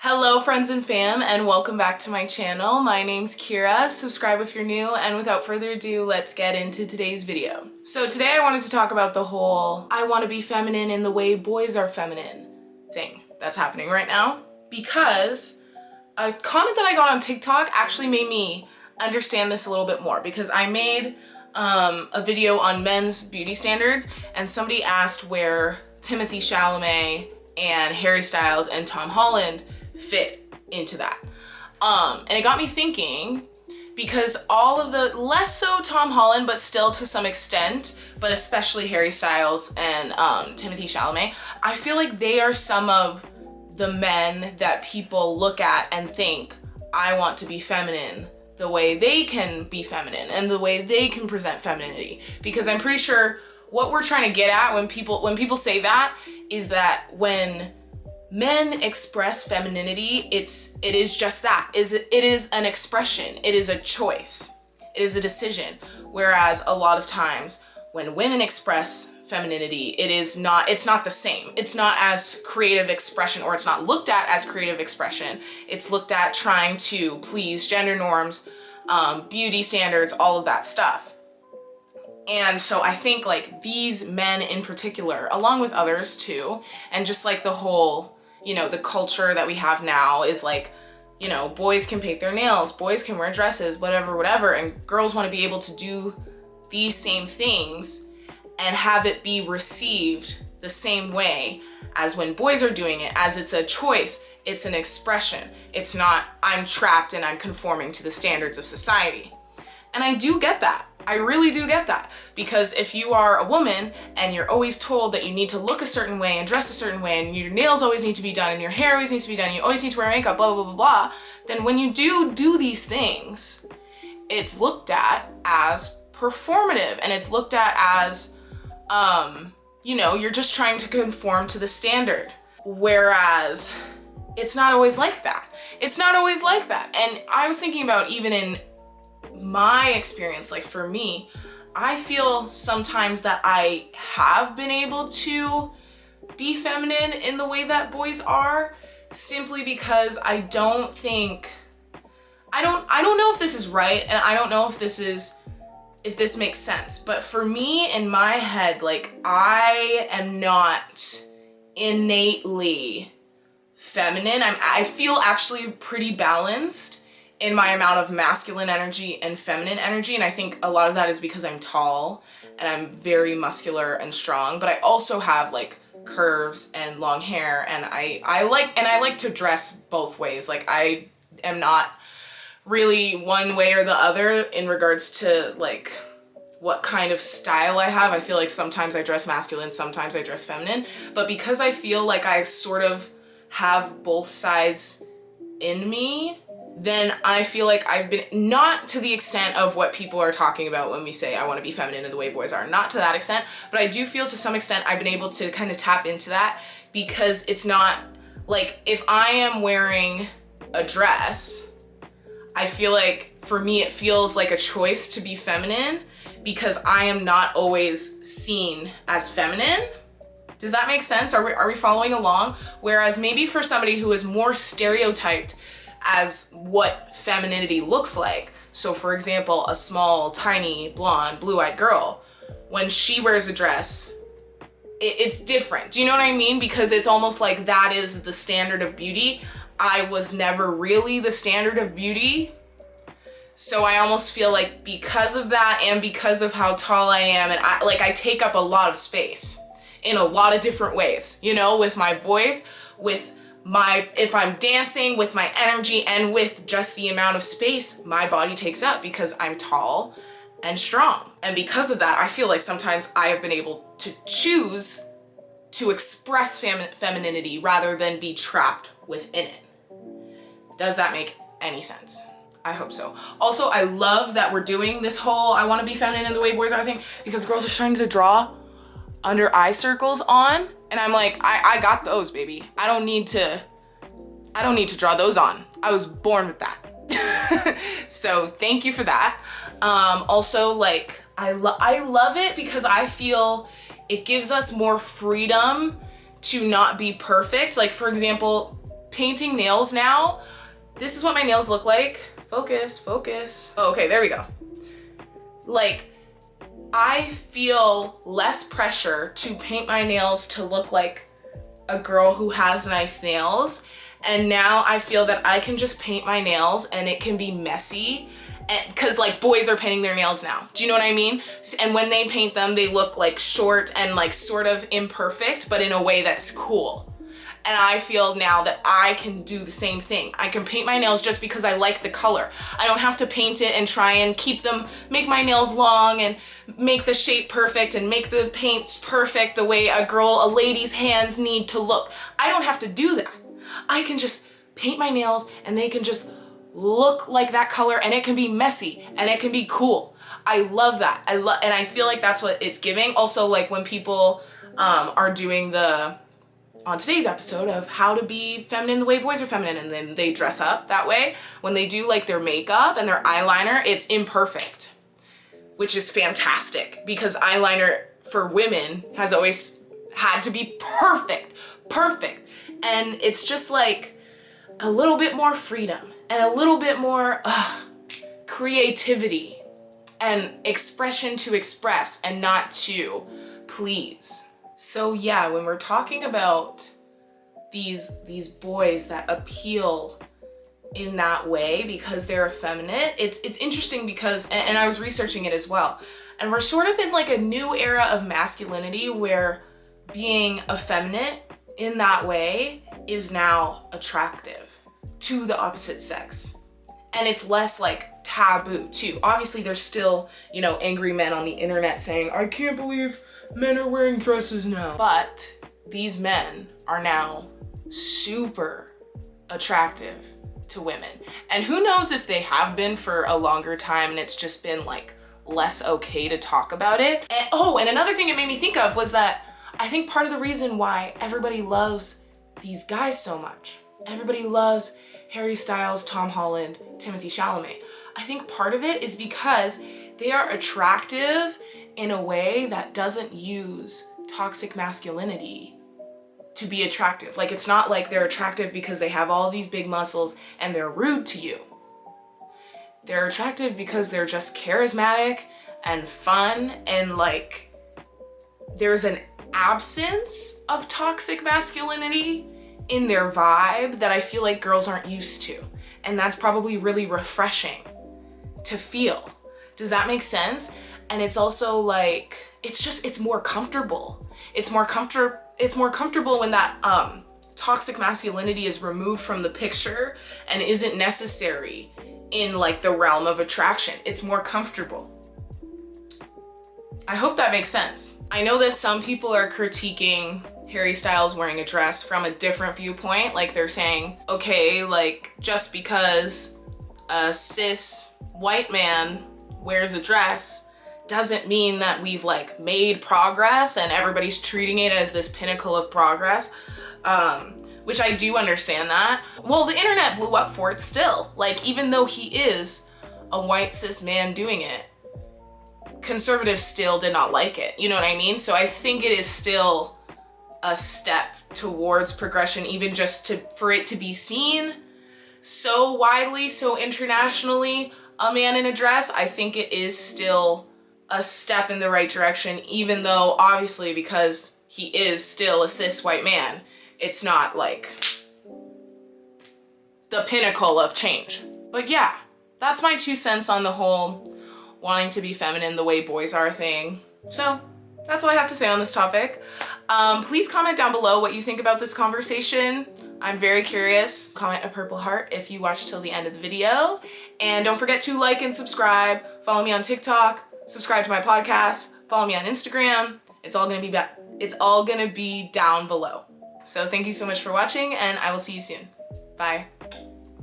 Hello friends and fam, and welcome back to my channel. My name's Kira. Subscribe if you're new, and without further ado, let's get into today's video. So today I wanted to talk about the whole I want to be feminine in the way boys are feminine thing that's happening right now, because a comment that I got on TikTok actually made me understand this a little bit more, because I made a video on men's beauty standards and somebody asked where Timothée Chalamet and Harry Styles and Tom Holland fit into that. And it got me thinking, because all of the, less so Tom Holland, but still to some extent, but especially Harry Styles and Timothée Chalamet, I feel like they are some of the men that people look at and think, I want to be feminine the way they can be feminine and the way they can present femininity. Because I'm pretty sure what we're trying to get at when people say that is that when men express femininity, it is just that. It is an expression. It is a choice. It is a decision. Whereas a lot of times when women express femininity, it's not the same. It's not as creative expression, or it's not looked at as creative expression. It's looked at trying to please gender norms, beauty standards, all of that stuff. And so I think like these men in particular, along with others too, and just like the whole, the culture that we have now is like, boys can paint their nails, boys can wear dresses, whatever, and girls want to be able to do these same things and have it be received the same way as when boys are doing it, as it's a choice, it's an expression. It's not, I'm trapped and I'm conforming to the standards of society. And I do get that. I really do get that, because if you are a woman and you're always told that you need to look a certain way and dress a certain way and your nails always need to be done and your hair always needs to be done, you always need to wear makeup, blah, blah, blah, blah, then when you do these things, it's looked at as performative, and it's looked at as, you're just trying to conform to the standard. Whereas it's not always like that. It's not always like that. And I was thinking about, even in my experience, like for me, I feel sometimes that I have been able to be feminine in the way that boys are, simply because I don't know if this is right, and I don't know if this makes sense, but for me in my head, like I am not innately feminine. I feel actually pretty balanced in my amount of masculine energy and feminine energy. And I think a lot of that is because I'm tall and I'm very muscular and strong, but I also have like curves and long hair, and I like to dress both ways. Like I am not really one way or the other in regards to like what kind of style I have. I feel like sometimes I dress masculine, sometimes I dress feminine, but because I feel like I sort of have both sides in me, then I feel like I've been, not to the extent of what people are talking about when we say I want to be feminine in the way boys are, not to that extent, but I do feel to some extent I've been able to kind of tap into that, because it's not like, if I am wearing a dress, I feel like for me it feels like a choice to be feminine, because I am not always seen as feminine. Does that make sense? Are we following along? Whereas maybe for somebody who is more stereotyped as what femininity looks like, so for example, a small, tiny, blonde, blue-eyed girl, when she wears a dress, it's different. Do you know what I mean? Because it's almost like that is the standard of beauty. I was never really the standard of beauty. So I almost feel like because of that, and because of how tall I am, and I take up a lot of space in a lot of different ways, with my voice, with if I'm dancing, with my energy, and with just the amount of space my body takes up, because I'm tall and strong. And because of that, I feel like sometimes I have been able to choose to express femininity rather than be trapped within it. Does that make any sense? I hope so. Also, I love that we're doing this whole I want to be feminine in the way boys are thing, because girls are starting to draw under eye circles on, and I'm like, I got those, baby. I don't need to draw those on. I was born with that. So thank you for that. Also, like, I love it because I feel it gives us more freedom to not be perfect. Like, for example, painting nails now, this is what my nails look like. Focus, focus. Oh, okay, there we go. Like, I feel less pressure to paint my nails to look like a girl who has nice nails. And now I feel that I can just paint my nails and it can be messy, because like boys are painting their nails now. Do you know what I mean? And when they paint them, they look like short and like sort of imperfect, but in a way that's cool. And I feel now that I can do the same thing. I can paint my nails just because I like the color. I don't have to paint it and try and keep them, make my nails long and make the shape perfect and make the paints perfect the way a lady's hands need to look. I don't have to do that. I can just paint my nails and they can just look like that color, and it can be messy and it can be cool. I love that. And I feel like that's what it's giving. Also, like when people are doing on today's episode of how to be feminine the way boys are feminine, and then they dress up that way. When they do like their makeup and their eyeliner, it's imperfect, which is fantastic because eyeliner for women has always had to be perfect. And it's just like a little bit more freedom and a little bit more creativity and expression to express and not to please. So yeah, when we're talking about these boys that appeal in that way because they're effeminate, it's interesting because, and I was researching it as well, and we're sort of in like a new era of masculinity where being effeminate in that way is now attractive to the opposite sex. And it's less like taboo too. Obviously there's still, you know, angry men on the internet saying, I can't believe men are wearing dresses now. But these men are now super attractive to women. And who knows if they have been for a longer time and it's just been like less okay to talk about it. And another thing it made me think of was that I think part of the reason why everybody loves these guys so much, everybody loves Harry Styles, Tom Holland, Timothée Chalamet, I think part of it is because they are attractive in a way that doesn't use toxic masculinity to be attractive. Like, it's not like they're attractive because they have all these big muscles and they're rude to you. They're attractive because they're just charismatic and fun, and like there's an absence of toxic masculinity in their vibe that I feel like girls aren't used to. And that's probably really refreshing to feel. Does that make sense? And it's also like, it's more comfortable. It's more comfortable when that toxic masculinity is removed from the picture and isn't necessary in like the realm of attraction. It's more comfortable. I hope that makes sense. I know that some people are critiquing Harry Styles wearing a dress from a different viewpoint. Like, they're saying, okay, like just because a cis white man wears a dress doesn't mean that we've like made progress and everybody's treating it as this pinnacle of progress. Which I do understand that. Well, the internet blew up for it still. Like, even though he is a white cis man doing it, conservatives still did not like it. You know what I mean? So I think it is still a step towards progression, even just for it to be seen so widely, so internationally, a man in a dress. I think it is still a step in the right direction, even though obviously because he is still a cis white man, it's not like the pinnacle of change. But yeah, that's my 2 cents on the whole wanting to be feminine the way boys are thing. So that's all I have to say on this topic. Please comment down below what you think about this conversation. I'm very curious. Comment a purple heart if you watched till the end of the video. And don't forget to like and subscribe. Follow me on TikTok, subscribe to my podcast, follow me on Instagram. It's all gonna be down below. So thank you so much for watching, and I will see you soon. Bye.